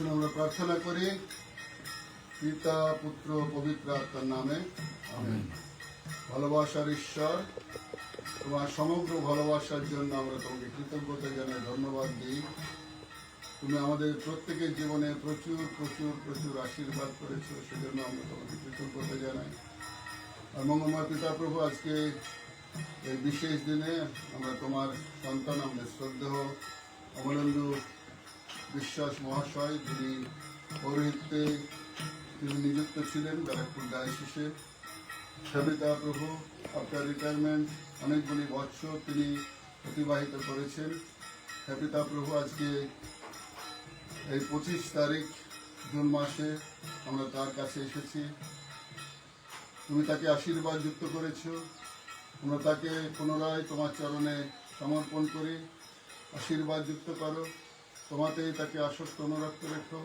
আসুন আমরা প্রার্থনা করি পিতা পুত্র পবিত্র আত্মার নামে আমেন। ভালোবাসার ঈশ্বর, তোমার সমগ্র ভালোবাসার জন্য আমরা তোমাকে কৃতজ্ঞতা জানাই, ধন্যবাদ দিই। তুমি আমাদের প্রত্যেকের জীবনে প্রচুর প্রচুর প্রচুর আশীর্বাদ করেছো, সেজন্য আমরা তোমাকে কৃতজ্ঞতা জানাই। আর মঙ্গলময় পিতা প্রভু, আজকে এই বিশেষ দিনে আমরা তোমার সন্তান, আমাদের শ্রদ্ধেয় অমলেন্দু বিশ্বাস মহাশয়, যিনি পৌরোহিত্যে তিনি নিযুক্ত ছিলেন ব্যারাকপুর ডায়োসিসে। পিতা প্রভু, আপনার রিটায়ারমেন্ট অনেকগুলি বছর তিনি অতিবাহিত করেছেন। পিতা প্রভু, আজকে এই 25 তারিখ জুন মাসে আমরা তার কাছে এসেছি। তুমি তাকে আশীর্বাদ যুক্ত করেছ। আমরা তাকে পুনরায় তোমার চরণে সমর্পণ করি। আশীর্বাদ যুক্ত করো, তোমাতেই তাকে আসক্ত অনুরক্ত রেখো।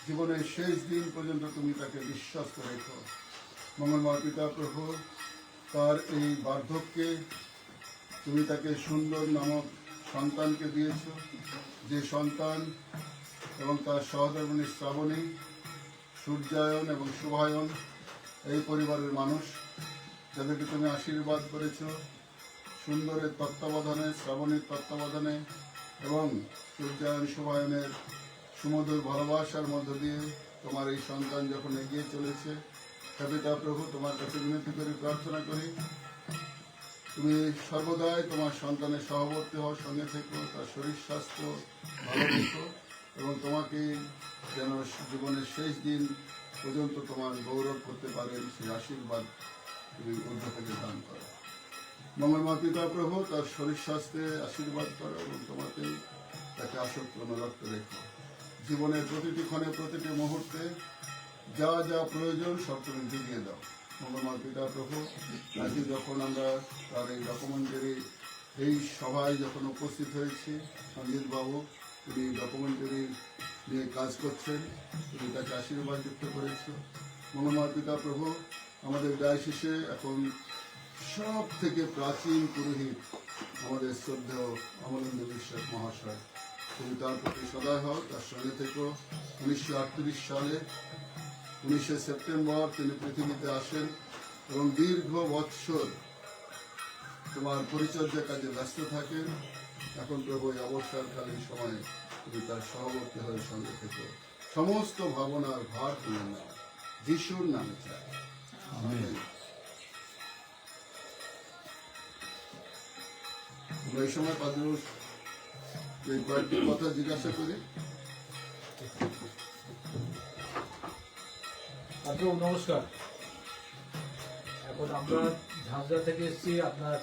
জীবনের শেষ দিন পর্যন্ত তুমি তাকে বিশ্বস্ত রেখো। মঙ্গলময় পিতা প্রভু, তার এই বার্ধক্যে তুমি তাকে সুন্দর নামক সন্তানকে দিয়েছ, যে সন্তান এবং তার সহধর্মিণী শ্রাবণী, সূর্যায়ন এবং শুভায়ন এই পরিবারের মানুষ, যাদেরকে তুমি আশীর্বাদ করেছ সুন্দরের তত্ত্বাবধানে, শ্রাবণীর তত্ত্বাবধানে এবং সূর্যায়ন শুভায়নের সুমধুর ভালোবাসার মধ্য দিয়ে তোমার এই সন্তান যখন এগিয়ে চলেছে, পিতা প্রভু, তোমার কাছে বিনতি করে প্রার্থনা করি, তুমি সর্বদাই তোমার সন্তানের সহবর্তী হওয়ার সঙ্গে থেকো, তার শরীর স্বাস্থ্য ভালো রেখো এবং তোমাকে যেন জীবনের শেষ দিন পর্যন্ত তোমার গৌরব করতে পারেন, সেই আশীর্বাদ তুমি ঊর্ধ্ব থেকে দান করো। মঙ্গলময় পিতা প্রভু, তার শরীর স্বাস্থ্যে আশীর্বাদ করো এবং তোমাকে তাকে আসক্ত অনুরক্ত রেখো। জীবনের প্রতিটি ক্ষণে, প্রতিটি মুহূর্তে যা যা প্রয়োজন সব তুমি জুগিয়ে দাও। মঙ্গলময় পিতা প্রভু, আজকে যখন আমরা তার এই ডকুমেন্টারি এই সভায় যখন উপস্থিত হয়েছি, সঞ্জিত বাবু তিনি ডকুমেন্টারি নিয়ে কাজ করছেন, তুমি তাকে আশীর্বাদ যুক্ত করেছ। মঙ্গলময় পিতা প্রভু, আমাদের ডায়োসিসে এখন সব থেকে প্রাচীন পুরোহিত আমাদের শ্রদ্ধেয় অমলেন্দু বিশ্বাস মহাশয়, তুমি তার প্রতি সদয় হও, তার সঙ্গে থেকো। 1938 সালে 19 সেপ্টেম্বর তিনি পৃথিবীতে আসেন এবং দীর্ঘ বৎসর তোমার পরিচর্যা কাজে ব্যস্ত থাকেন। এখন প্রভু এই অবসরকালীন সময়ে তুমি তার সহবর্তী হয়ে সঙ্গে থেকো। সমস্ত ভাবনার ভার তুলে নাও, যিশুর নামে চাই, আমেন। এই সময় পাদ্রুর কয়েকটি কথা জিজ্ঞাসা করি। নমস্কার। এখন আমরা ঝাঁঝরা থেকে এসেছি, আপনার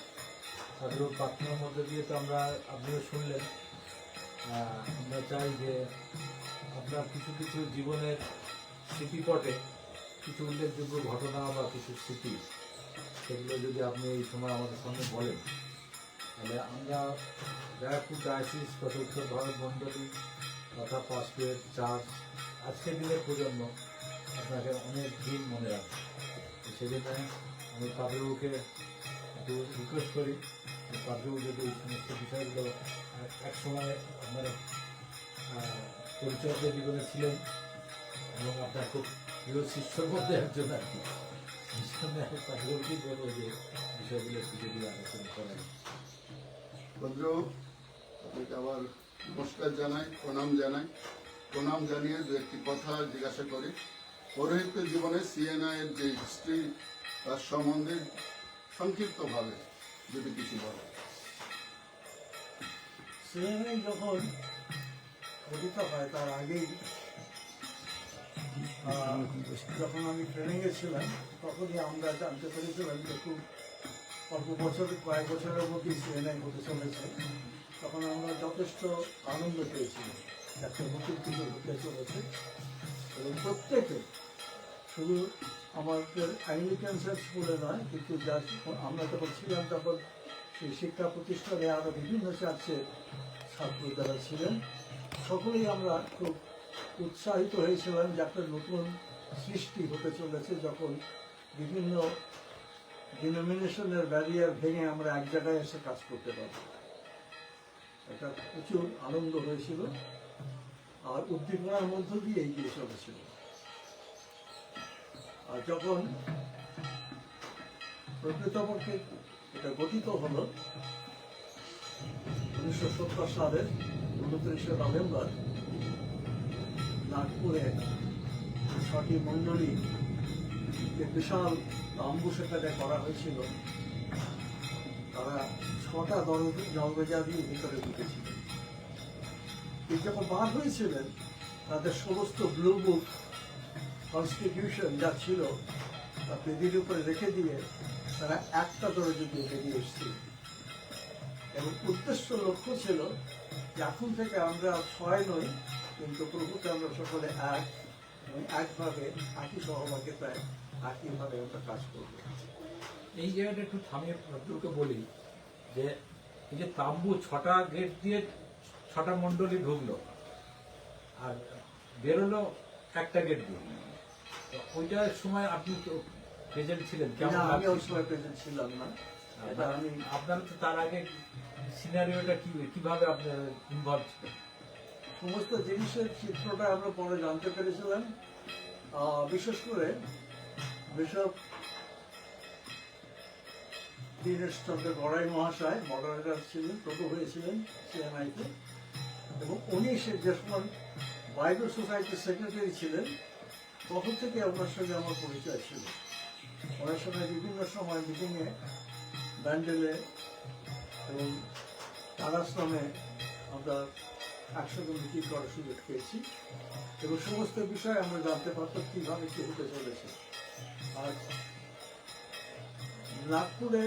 প্রার্থনার মধ্যে দিয়ে তো আমরা আপনিও শুনলেন। আমরা চাই যে আপনার কিছু কিছু জীবনের স্মৃতিপটে কিছু উল্লেখযোগ্য ঘটনা বা কিছু স্মৃতি, সেগুলো যদি আপনি এই সময় আমাদের সঙ্গে বলেন, তাহলে আমরা ব্যারাকপুর ডায়োসিস তথা উত্তর ভারত মণ্ডলী তথা পাঁচপুরের চার্চ আজকের দিনের প্রজন্ম আপনাকে অনেক দিন মনে রাখবে। সেজন্য আমি পাদ্রবাবুকে একটু রিকোয়েস্ট করি, পাদ্রবাবু যদি এই সমস্ত বিষয়গুলো এক সময় আপনার পরিচর্যা জীবনে ছিলেন এবং আপনার খুব প্রিয় শিষ্যর মধ্যে একজন আর কি, নিঃসন্দেহে আমি পাদ্রবাবুকেই বলবো যে বিষয়গুলো একটু যদি আলোচনা করেন। ভদ্রবাবু, আপনাকে আবার নমস্কার জানাই, প্রণাম জানাই। প্রণাম জানিয়ে দু একটি কথা জিজ্ঞাসা করি। পৌরোহিত্য জীবনে সিএনআই এর যে হিস্ট্রি, তার সম্বন্ধে সংক্ষিপ্তভাবে যদি কিছু বলেন। সিএনআই যখন গঠিত হয় তার আগেই যখন আমি ট্রেনিংয়ে ছিলাম, তখনই আমরা জানতে পেরেছিলাম যে খুব অল্প বছর, কয়েক বছরের মধ্যেই সিএনআই হতে চলেছে। তখন আমরা যথেষ্ট আনন্দ পেয়েছিলাম, একটা নতুন কিছু হতে চলেছে এবং প্রত্যেকে, শুধু আমাদের অ্যাংলিকান স্কুলে নয়, কিন্তু আমরা যখন ছিলাম তখন সেই শিক্ষা প্রতিষ্ঠানে আরও বিভিন্ন চার্চের ছাত্র যারা ছিলেন, সকলেই আমরা খুব উৎসাহিত হয়েছিলাম যে একটা নতুন সৃষ্টি হতে চলেছে, যখন বিভিন্ন ডিনোমিনেশনের ব্যারিয়ার ভেঙে আমরা এক জায়গায় এসে কাজ করতে পারব। এটা প্রচুর আনন্দ হয়েছিল। আর উদ্দীপনার মধ্য দিয়ে এগিয়ে চলেছিল। আর যখন প্রকৃতপক্ষে এটা গঠিত হলো 1970 সালের 29শে নভেম্বর, নাগপুরে 6টি মণ্ডলী যে বিশাল তাম্বু সেখানে করা হয়েছিল, তারা 6টা দরজা দিয়ে ভিতরে ঢুকেছিল। তিনি যখন বার হয়েছিলেন, তাদের সমস্ত ব্লু বুক কনস্টিটিউশন যা ছিল তা বেদির উপরে রেখে দিয়ে তারা একটা দরজা দিয়ে বেরিয়ে এসেছিল। এবং উদ্দেশ্য লক্ষ্য ছিল যে এখন থেকে আমরা 6 নই, কিন্তু প্রভুতে আমরা সকলে এক, এবং একভাবে একই সহভাগিতায় একইভাবে আমরা কাজ করব। এই জায়গাটা একটু থামিয়ে আপনাকে বলি যে এই যে তাম্বু 6টা গেট দিয়ে 6টা মণ্ডলী ঢুকলো আর বেরোলো একটা গেট দিয়ে, তো ওইটার সময় আপনি তো প্রেজেন্ট ছিলেন, কেমন না, আমি ওই লাগছে? সময় প্রেজেন্ট ছিলাম না। এটা আমি আপনার তো তার আগে সিনারিওটা কিভাবে আপনার ইনভলভ ছিলেন? সমস্ত জিনিসের চিত্রটা আমরা পরে জানতে পেরেছিলাম। বিশেষ করে বিশপ দীনেশচন্দ্র গড়াই মহাশয় মডারেটর ছিলেন, প্রভু হয়েছিলেন সিএনআইতে, এবং উনি যে সময় বাইবেল সোসাইটির সেক্রেটারি ছিলেন, তখন থেকে ওনার সঙ্গে আমার পরিচয় ছিল। ওনার সঙ্গে বিভিন্ন সময় মিটিংয়ে, ব্যান্ডেলে এবং তারাশ্রমে আমরা একসাথে মিটিং করার সুযোগ পেয়েছি, এবং সমস্ত বিষয়ে আমরা জানতে পারতাম কীভাবে কী হতে চলেছে। আর নাগপুরে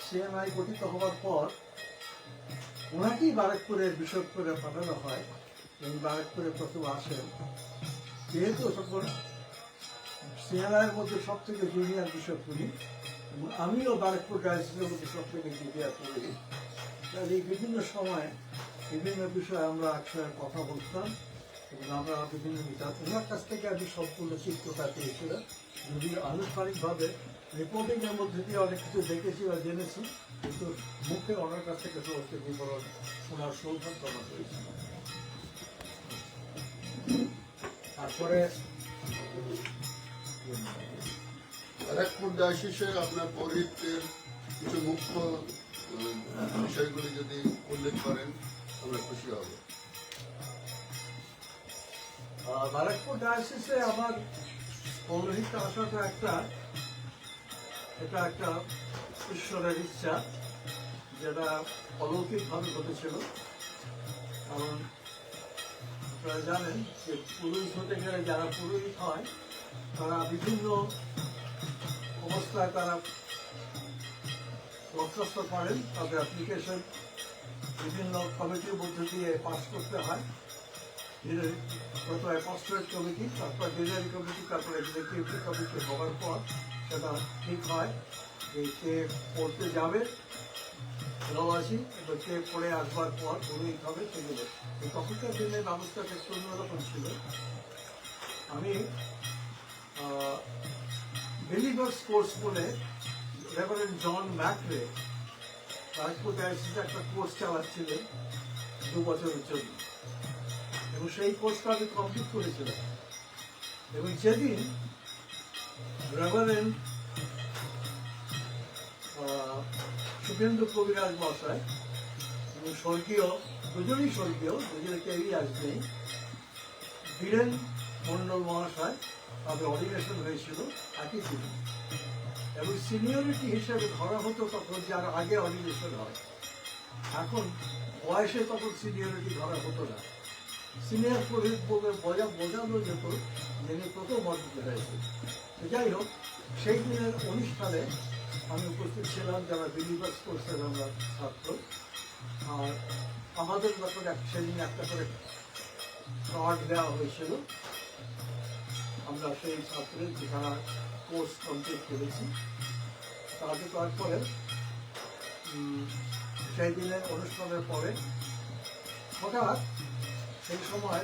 সিএমআই গঠিত হওয়ার পর ওনাকেই বারাকপুরের বিশপ করে পাঠানো হয়, এবং বারাকপুরে প্রথম আসেন। যেহেতু তখন সিএমআইয়ের মধ্যে সব থেকে জুনিয়র বিশপ উনি, এবং আমিও বারাকপুর ডায়াসিসের মধ্যে সব থেকে জুনিয়র করি, তাই এই বিভিন্ন সময় বিভিন্ন বিষয়ে আমরা একসঙ্গে কথা বলতাম, এবং আমরা বিভিন্ন বিচার ওনার কাছ থেকে আমি সম্পূর্ণ চিত্রটা পেয়েছিলাম। যদিও আনুষ্ঠানিকভাবে রিপোর্টিং এর মধ্যে দিয়ে অনেক কিছু দেখেছি বা জেনেছি, কিন্তু মুখে ওনার কাছ থেকে সমস্ত বিবরণ শোনার সৌভাগ্য আমার হয়েছিল। তারপরে ব্যারাকপুর ডায়াসিসে আপনার পৌরহিত্যের কিছু মুখ্য বিষয়গুলি যদি উল্লেখ করেন আমরা খুশি হব। বারাকপুর ডায়াসিসে আমার পৌরোহিত্য আসাটা এটা একটা ঈশ্বরের ইচ্ছা, যেটা অলৌকিকভাবে ঘটেছিল। কারণ আপনারা জানেন যে পুরোহিত হতে গেলে যারা পুরোহিত হয় তারা বিভিন্ন অবস্থায় তারা দরখাস্ত করেন, তাদের অ্যাপ্লিকেশন বিভিন্ন কমিটির মধ্যে দিয়ে পাস করতে হয়। প্রথমে অ্যাপোস্টলেট কমিটি, তারপর ডিনারি কমিটি, তারপর এক্সিকিউটিভ কমিটি হওয়ার পর সেটা ঠিক হয় যে কে পড়তে যাবে প্রবাসী, এবং কে পড়ে আসবার পর পুরোহিত হবে সেগুলো। তখনকার দিনের ব্যবস্থাটা একটু অন্যরকম ছিল। আমি বিলিভার্স কোর্স বলে রেভারেন্ড জন ম্যাকরে বারাকপুর ডায়াসিসে একটা কোর্স চালাচ্ছিলেন 2 বছরের জন্য, এবং সেই কোর্সটা আমি কমপ্লিট করেছিলাম। এবং যেদিন রেভারেন্ড শুভেন্দু কবিরাজ মশাই এবং স্বর্গীয়, দুজনেই স্বর্গীয়, দুজনে কেউই আসবেই, বীরেন মন্ডল মহাশয়, তাদের অডিনেশন হয়েছিল একই দিন। এবং সিনিয়রিটি হিসেবে ধরা হতো তখন যার আগে অডিনেশন হয়। এখন বয়সে তখন সিনিয়রিটি ধরা হতো না, সিনিয়র পুরোহিত বলে বোঝানো যেত যিনি প্রথম অর্জিত হয়েছে। যাই হোক, সেই দিনের অনুষ্ঠানে আমি উপস্থিত ছিলাম, যারা বিলিভার্স কোর্সের আমরা ছাত্র। আর আমাদের ব্যাপারে সেদিন একটা করে কার্ড দেওয়া হয়েছিল, আমরা সেই ছাত্রের যারা কোর্স কমপ্লিট করেছি তাদের। তারপরে সেই দিনের অনুষ্ঠানের পরে হঠাৎ সেই সময়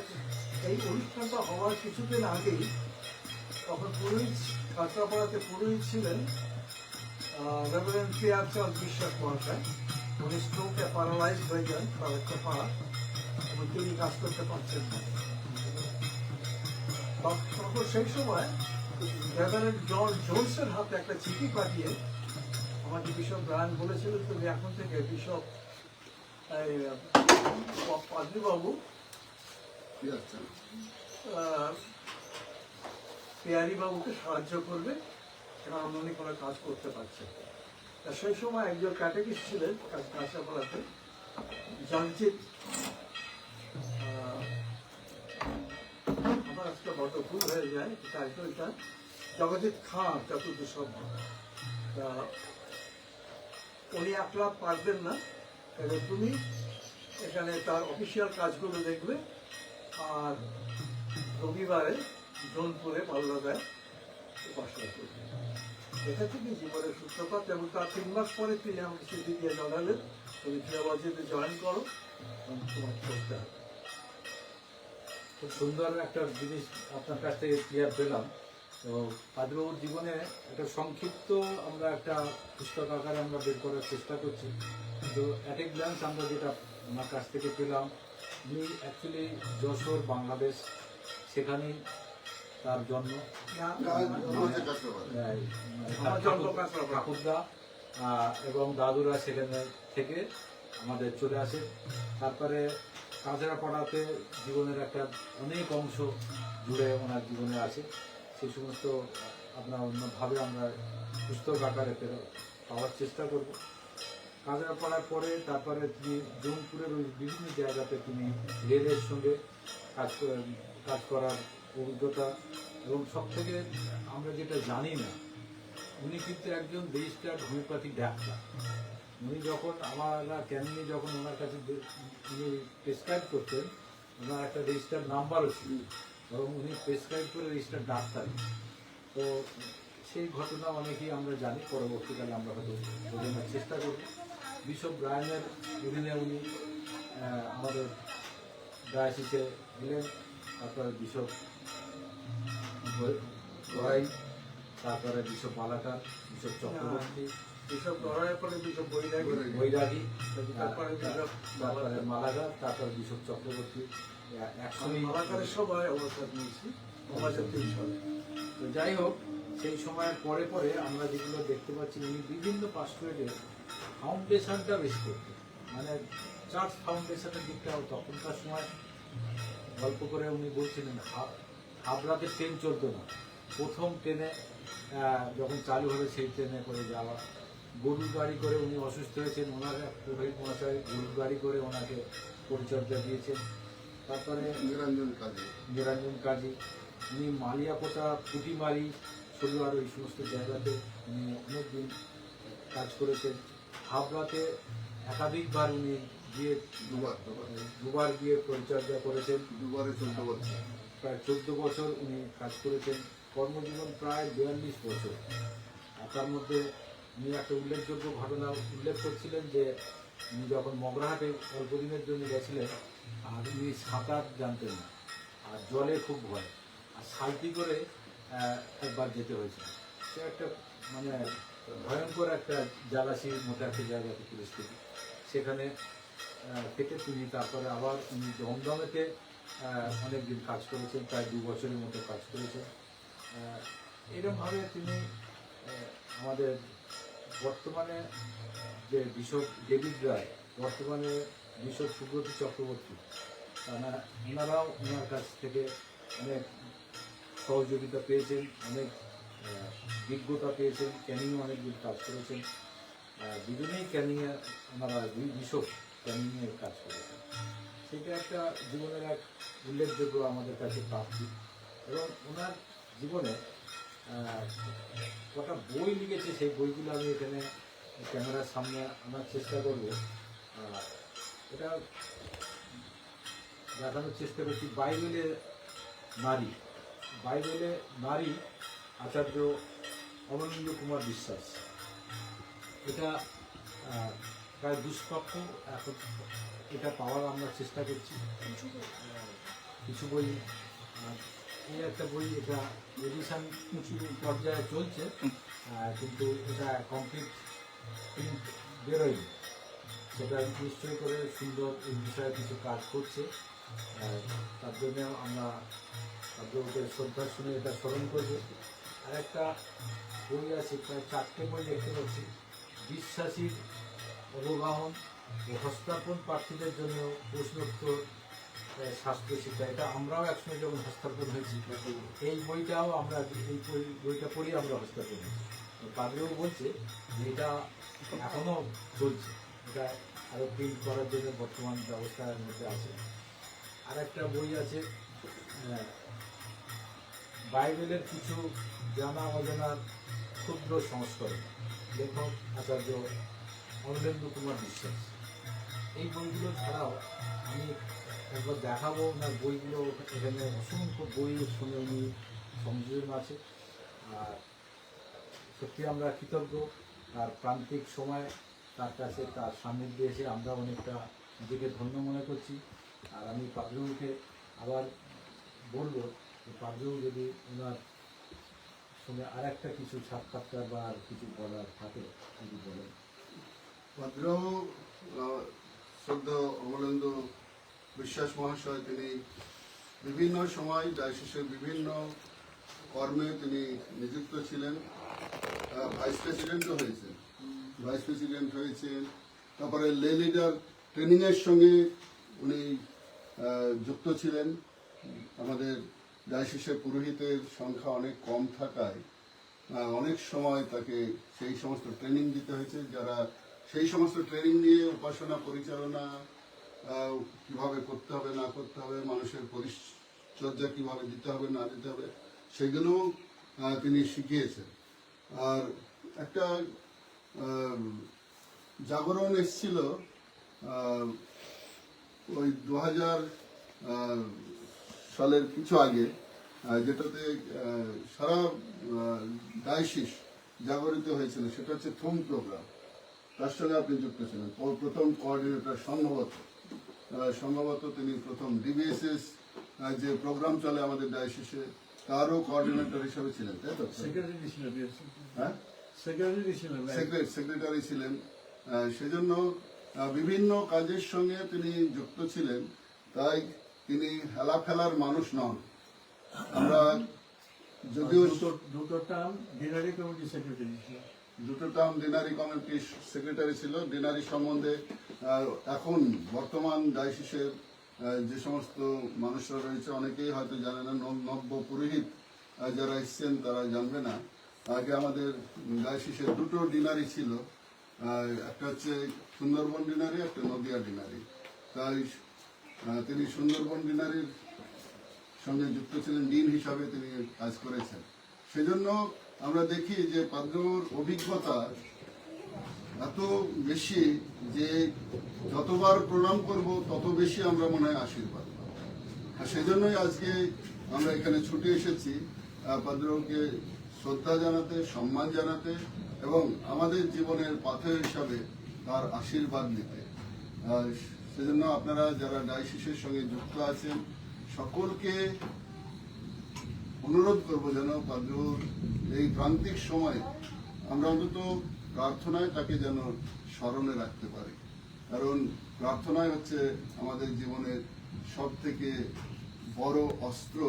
এই অনুষ্ঠানটা হওয়ার কিছুদিন আগেই তখন পুরোহিত, কাঁচরাপাড়াতে পুরোহিত ছিলেন রেভারেন্ড প্রিয়াচাঁদ বিশ্বাস মহাশয়। উনি স্ট্রোকে প্যারালাইজড হয়ে যান, তার একটা পা, এবং তিনি কাজ করতে পারছেন না। তখন সেই সময় রেভারেন্ড জন জোনসের হাতে একটা চিঠি পাঠিয়ে আমাকে বিশপ ব্রায়ান বলেছিল, তুমি এখন থেকে বিশপ পাদ্রীবাবু কি আছে? পেয়ারি বাবুকে সাহায্য করবে, কারণ উনি কোনো কাজ করতে পারছেন। তা সেই সময় একজন ক্যাটেকিস্ট ছিলেন কাঁচাপাড়াতে, জগজিৎ, আমার আজকে বড় ভুল হয়ে যায় টাইটেলটা, জগজিৎ খান চতুর্দশ। তা উনি একলা পারবেন না, তাহলে তুমি এখানে তার অফিসিয়াল কাজগুলো দেখবে, আর রবিবারে জোনপুরে মাল্লাদায় উপাসনা করবে। এটা থেকে জীবনের সূত্রপাত, এবং তার 3 মাস পরে তিনি আমাকে চিঠি দিয়ে জানালেন, তুমি থিওলজিতে জয়েন করো, তোমার করতে হবে। খুব সুন্দর একটা জিনিস আপনার কাছ থেকে ক্লিয়ার পেলাম। তো পাদ্রীবাবুর জীবনে একটা সংক্ষিপ্ত আমরা একটা পুস্তক আকারে আমরা বের করার চেষ্টা করছি। তো অ্যাট এ গ্ল্যান্স আমরা যেটা ওনার কাছ থেকে পেলাম, উনি অ্যাকচুয়ালি যশোর, বাংলাদেশ, সেখানেই তার জন্ম। ঠাকুরদা এবং দাদুরা সেখানে থেকে আমাদের চলে আসে। তারপরে কাঁচরাপাড়াতে জীবনের একটা অনেক অংশ জুড়ে ওনার জীবনে আছে। সেই সমস্ত আমরা অন্যভাবে আমরা পুস্তক আকারে পাওয়ার চেষ্টা করব। কাঁচরাপাড়ার পরে তারপরে তিনি জৌনপুরের ওই বিভিন্ন জায়গাতে তিনি রেলের সঙ্গে কাজ করার অভিজ্ঞতা, এবং সব থেকে আমরা যেটা জানি না, উনি কিন্তু একজন রেজিস্টার্ড হোমিওপ্যাথিক ডাক্তার। উনি যখন আমরা ক্যানিংয়ে যখন ওনার কাছে উনি প্রেসক্রাইব করতেন, ওনার একটা রেজিস্টার্ড নাম্বারও ছিল, এবং উনি প্রেসক্রাইব করে রেজিস্টার্ড ডাক্তার। তো সেই ঘটনা অনেকেই আমরা জানি, পরবর্তীকালে আমরা হয়তো বোঝানোর চেষ্টা করব। বিশপ ব্রায়ানের অধীনে উনি আমাদের ডায়াসিসে গেলেন, তারপরে বিশপ গড়াই, তারপরে bishop Malakar, bishop Chakraborty, bishop গড়াইয়ের পরে বিশপ বৈরাগী, তারপরে বিশপ তারপরে মালাকার, তারপরে বিশপ চক্রবর্তী। মালাকারের সময় অবস্থান নিয়েছি 2003 সালে। তো যাই হোক, সেই সময়ের পরে পরে আমরা যেগুলো দেখতে পাচ্ছি, উনি বিভিন্ন পাস্টরেটের ফাউন্ডেশনটা বেশ করতেন, মানে চার্চ ফাউন্ডেশনের দিকটাও তখনকার সময় গল্প করে উনি বলছিলেন, হাবড়াতে ট্রেন চলতো না, প্রথম ট্রেনে যখন চালু হলো সেই ট্রেনে করে যাওয়া। গরুর গাড়ি করে উনি অসুস্থ হয়েছেন, ওনার পুরোহিত মহাশয় গরুর গাড়ি করে ওনাকে পরিচর্যা দিয়েছেন। তারপরে নিরঞ্জন কাজী, উনি মালিয়াপোতা, পুটিমারি, শনিবার, ওই সমস্ত জায়গাতে উনি অনেকদিন কাজ করেছেন। হাবড়াতে একাধিকবার উনি গিয়ে দুবার গিয়ে পরিচর্যা করেছেন, প্রায় 14 বছর উনি কাজ করেছেন। কর্মজীবন প্রায় 42 বছর। আর তার মধ্যে উনি একটা উল্লেখযোগ্য ঘটনা উল্লেখ করছিলেন যে উনি যখন মগরাহাটে অল্প দিনের জন্য গেছিলেন, আর উনি সাঁতার জানতেন না, আর জলে খুব ভয়, আর সালটি করে একবার যেতে হয়েছিল। সে একটা মানে ভয়ঙ্কর একটা জালাশির মতো একটা জায়গাতে পরিস্থিতি। সেখানে থেকে তিনি তারপরে আবার উনি দমদমেতে অনেকদিন কাজ করেছেন, প্রায় 2 বছরের মতো কাজ করেছেন। এরকমভাবে তিনি আমাদের বর্তমানে যে বিশপ ডেভিড রায়, বর্তমানে বিশপ সুব্রত চক্রবর্তী, ওনারাও ওনার কাছ থেকে অনেক সহযোগিতা পেয়েছেন, অনেক বিজ্ঞতা পেয়েছেন, ক্যানিংয়ে অনেকদিন কাজ করেছেন। দুজনেই ক্যানিংয়ে ওনারা বিশপ ক্যানিংয়ে কাজ করেছেন। সেটা একটা জীবনের এক উল্লেখযোগ্য আমাদের কাছে প্রাপ্তি। এবং ওনার জীবনে কটা বই লিখেছে, সেই বইগুলো আমি এখানে ক্যামেরার সামনে আনার চেষ্টা করব। এটা দেখানোর চেষ্টা করছি। বাইবেলে নারী, আচার্য অবনীন্দ্র কুমার বিশ্বাস। এটা প্রায় দুষ্প্রাপ্য, এখন এটা পাওয়ার আমরা চেষ্টা করছি। কিছু বই, এই একটা বই, এটা এডিশন কিছু পর্যায়ে চলছে, কিন্তু এটা কমপ্লিট প্রিন্ট বেরোয়নি। সেটা নিশ্চয় করে সুন্দর এই বিষয়ে কিছু কাজ করছে, তার জন্য আমরা ভদ্রলোকের শ্রদ্ধা শুনে এটা স্মরণ করবে। আর একটা বই আছে, প্রায় 4টে বই দেখতে পাচ্ছি, বিশ্বাসীর অবগাহন ও হস্তার্পণ প্রার্থীদের জন্য প্রশ্নোত্তর স্বাস্থ্য শিক্ষা। এটা আমরাও একসময় যখন হস্তার্পণ হয়েছি, এই বইটাও আমরা বইটা পড়ি আমরা হস্তার্পণ হয়েছি। পাদ্রেও বলছে যে এটা এখনও চলছে, এটা আরও প্রিন্ট করার জন্য বর্তমান ব্যবস্থার মধ্যে আছে। আর একটা বই আছে বাইবেলের কিছু জানা অজানার ক্ষুদ্র সংস্করণ, লেখক আচার্য অমলেন্দু কুমার বিশ্বাস। এই বইগুলো ছাড়াও আমি একবার দেখাবো ওনার বইগুলো, এখানে অসংখ্য বইয়ের সঙ্গে উনি সংযোজন আছে। আর সত্যি আমরা কৃতজ্ঞ, আর প্রান্তিক সময় তার কাছে তার সান্নিধ্যে এসে আমরা অনেকটা নিজেকে ধন্য মনে করছি। আর আমি পাদ্রুকে আবার বলবো যে পাদ্রু যদি ওনার সঙ্গে আর একটা কিছু সাক্ষাৎকার বা আর কিছু বলার থাকে যদি বলেন। ভদ্র শ্রদ্ধা অমলেন্দু বিশ্বাস মহাশয়, তিনি বিভিন্ন সময় ডায়োসিসের বিভিন্ন কর্মে তিনি নিযুক্ত ছিলেন। ভাইস প্রেসিডেন্টও হয়েছেন, ভাইস প্রেসিডেন্ট হয়েছেন। তারপরে লে লিডার ট্রেনিংয়ের সঙ্গে উনি যুক্ত ছিলেন। আমাদের ডায়োসিসের পুরোহিতের সংখ্যা অনেক কম থাকায় অনেক সময় তাকে সেই সমস্ত ট্রেনিং দিতে হয়েছে, যারা সেই সমস্ত ট্রেনিং নিয়ে উপাসনা পরিচালনা কিভাবে করতে হবে না করতে হবে, মানুষের পরিচর্যা কিভাবে দিতে হবে না দিতে হবে, সেগুলো তিনি শিখিয়েছেন। আর একটা জাগরণ এসেছিল ওই 2000 সালের কিছু আগে, যেটাতে সারা ডায়োসিস জাগরিত হয়েছিল। সেটা হচ্ছে থুম প্রোগ্রাম, তার সঙ্গে আপনি যুক্ত ছিলেন। প্রথম কোঅর্ডিনেটর সম্ভবত তিনি প্রথম ডিবিএসএস যে প্রোগ্রাম চলে আমাদের ডায়োসিসে, তারও কোঅর্ডিনেটর হিসেবে ছিলেন, তাই তো? সেক্রেটারি ছিলেন, হ্যাঁ, সেক্রেটারি ছিলেন, সেক্রেটারি ছিলেন। সেজন্য বিভিন্ন কাজের সঙ্গে তিনি যুক্ত ছিলেন। তাই তিনি হেলাফেলার মানুষ নন। আমরা যদিও দুটো টার্ম ডিনারি কমিটি সেক্রেটারি ছিলেন, দুটো টার্ম ডিনারি কমিটির সেক্রেটারি ছিল। ডিনারি সম্বন্ধে এখন বর্তমান ডায়োসিসের যে সমস্ত মানুষরা রয়েছে অনেকেই হয়তো জানে না, নব্য পুরোহিত যারা এসছেন তারা জানবে না। আগে আমাদের ডায়োসিসের দুটো ডিনারি ছিল, একটা হচ্ছে সুন্দরবন ডিনারি, একটা নদিয়া ডিনারি। তাই তিনি সুন্দরবন ডিনারির সঙ্গে যুক্ত ছিলেন, ডিন হিসাবে তিনি কাজ করেছেন। সেজন্য আমরা দেখি যে পাদ্রুর অভিজ্ঞতা এত বেশি যে যতবার প্রণাম করব তত বেশি আমরা মনে হয় আশীর্বাদ পাবো। আর সেজন্যই আজকে আমরা এখানে ছুটে এসেছি পাদ্রুকে শ্রদ্ধা জানাতে, সম্মান জানাতে এবং আমাদের জীবনের পাথর হিসাবে তার আশীর্বাদ নিতে। সেজন্য আপনারা যারা ডায়োসিসের সঙ্গে যুক্ত আছেন সকলকে অনুরোধ করবো যেন পাদ্রুর এই প্রান্তিক সময়ে আমরা অন্তত প্রার্থনায় তাকে যেন স্মরণে রাখতে পারি। কারণ প্রার্থনায় হচ্ছে আমাদের জীবনের সব থেকে বড় অস্ত্র,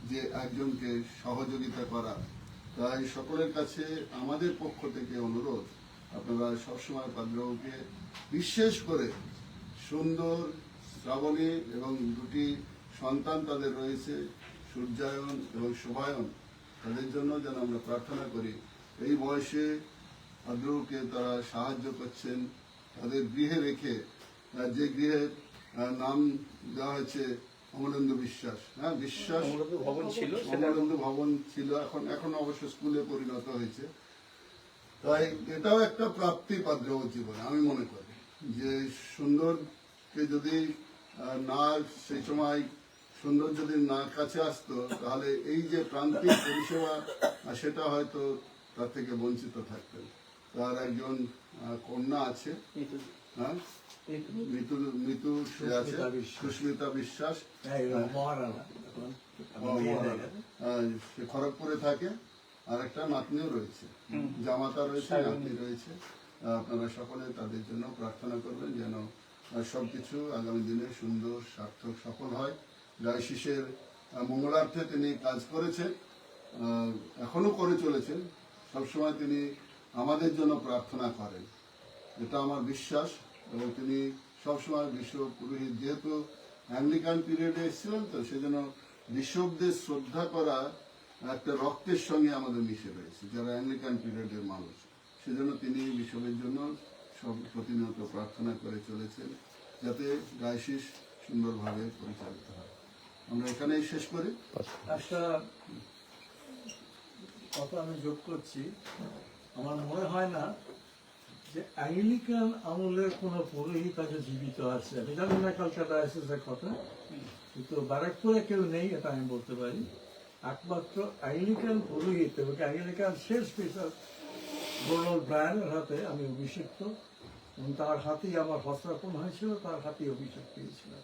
যে একজনকে সহযোগিতা করা। তাই সকলের কাছে আমাদের পক্ষ থেকে অনুরোধ, আপনারা সবসময় পাদ্রকে, বিশেষ করে সুন্দর শ্রাবণী এবং দুটি সন্তান তাদের রয়েছে, সূর্যায়ন এবং শোভায়ন, তাদের জন্য যেন আমরা প্রার্থনা করি। এই বয়সে পাদ্রকে তারা সাহায্য করছেন তাদের গৃহে রেখে, যে গৃহের নাম দেওয়া হয়েছে অমলেন্দু বিশ্বাস। হ্যাঁ, বিশ্বাস অমলেন্দু ভবন ছিল, এখন অবশ্য স্কুলে পরিণত হয়েছে। তাই এটাও একটা প্রাপ্তি পাদ্র জীবনে আমি মনে করি, যে সুন্দরকে যদি না সেই সময় সুন্দর যদি না কাছে আসতো তাহলে এই যে প্রান্তিক পরিষেবা সেটা হয়তো তার থেকে বঞ্চিত থাকতেন। তার একজন কন্যা আছে, হ্যাঁ, মৃত্যু সে আছে, সুস্মিতা বিশ্বাস, সে খড়গপুরে থাকে। আর একটা নাতনিও রয়েছে, জামাতা রয়েছে, নাতনি রয়েছে। আপনারা সকলে তাদের জন্য প্রার্থনা করবেন যেন সবকিছু আগামী দিনে সুন্দর সার্থক সফল হয়। ডায়োসিসের মঙ্গলার্থে তিনি কাজ করেছেন, এখনো করে চলেছেন। সবসময় তিনি আমাদের জন্য প্রার্থনা করেন, এটা আমার বিশ্বাস। এবং তিনি সবসময় বিশ্ব পুরোহিত, যেহেতু অ্যাংলিকান পিরিয়ডে এসেছিলেন, তো সেজন্য বিশপদের শ্রদ্ধা করা একটা রক্তের সঙ্গে আমাদের মিশে রয়েছে যারা অ্যাংলিকান পিরিয়ডের মানুষ। সেজন্য তিনি বিশপের জন্য সব প্রতিনিয়ত প্রার্থনা করে চলেছেন যাতে ডায়োসিস সুন্দরভাবে পরিচালিত হয়। আমরা এখানেই শেষ করি। একটা কথা আমি যোগ করছি, আমার মনে হয় না যে অ্যাংলিকান আমলের কোনো পুরোহিত আগে জীবিত আছে। আমি জানি না কালকাটা ডায়োসিসের কথা, কিন্তু ব্যারাকপুরে কেউ নেই, এটা আমি বলতে পারি। একমাত্র অ্যাংলিকান পুরোহিত এবং অ্যাংলিকান শেষ বিশপ গৌরব ব্রায়ানের হাতে আমি অভিষিক্ত, এবং তার হাতেই আমার হস্তাপন হয়েছিল, তার হাতেই অভিষেক পেয়েছিলাম।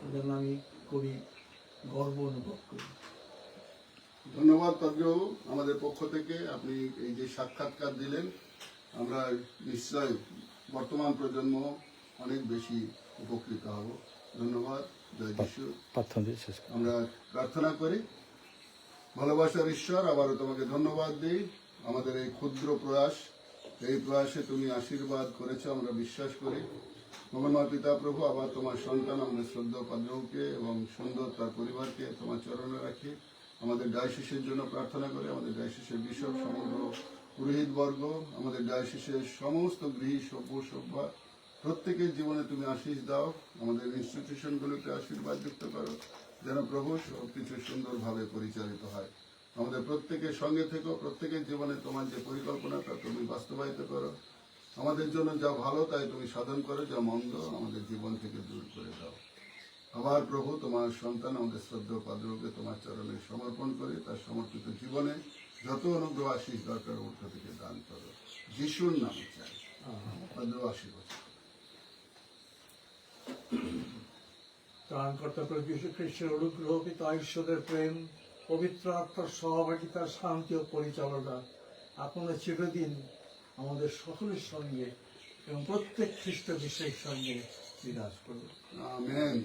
এই জন্য আমি খুবই গর্ব অনুভব করি। ধন্যবাদ পাদ্রবাবু, আমাদের পক্ষ থেকে আপনি এই যে সাক্ষাৎকার দিলেন। আমরা নিশ্চয় বর্তমান প্রজন্ম অনেক বেশি উপকৃত হব। ধন্যবাদ। জয় যিশু। আমরা প্রার্থনা করি। ভালোবাসার ঈশ্বর, আবারও তোমাকে ধন্যবাদ দিই আমাদের এই ক্ষুদ্র প্রয়াস, এই প্রয়াসে তুমি আশীর্বাদ করেছো আমরা বিশ্বাস করি। মঙ্গলময় পিতা প্রভু, আবার তোমার সন্তান আমাদের শ্রদ্ধা পাদ্রকে এবং সুন্দর তার পরিবারকে তোমার চরণে রাখি। আমাদের ডায়োসিসের জন্য প্রার্থনা করে, আমাদের ডায়োসিসের বিশপ, সমগ্র পুরোহিত বর্গ, আমাদের ডায়োসিসের সমস্ত গৃহী সভ্য সভ্যা প্রত্যেকের জীবনে তুমি আশীষ দাও। আমাদের ইনস্টিটিউশনগুলোকে আশীর্বাদ যুক্ত করো, যেন প্রভু সবকিছু সুন্দরভাবে পরিচালিত হয়। আমাদের প্রত্যেকের সঙ্গে থেকো, প্রত্যেকের জীবনে তোমার যে পরিকল্পনাটা তুমি বাস্তবায়িত করো। আমাদের জন্য যা ভালো তাই তুমি সাধন করো, যা মন্দ আমাদের জীবন থেকে দূর করে দাও। আবার প্রভু, তোমার সন্তান আমাদের শ্রদ্ধা পাদ্রকে তোমার চরণে সমর্পণ করে তার সমর্পিত জীবনে যত অনুগ্রহ আশীষ দরকার উর্ধ থেকে দান করো। যিশুর নামে চাই, পাদ্র আশীর্বাদ। ত্রাণকর্তা প্রভু যীশু খ্রিস্টের অনুগ্রহ, পিতা ঈশ্বরের প্রেম, পবিত্র আত্মার সহভাগিতার শান্তি ও পরিচালনা আপনার চিরদিন আমাদের সকলের সঙ্গে এবং প্রত্যেক খ্রিস্ট বিশ্বের সঙ্গে বিরাজ করুন। আমেন।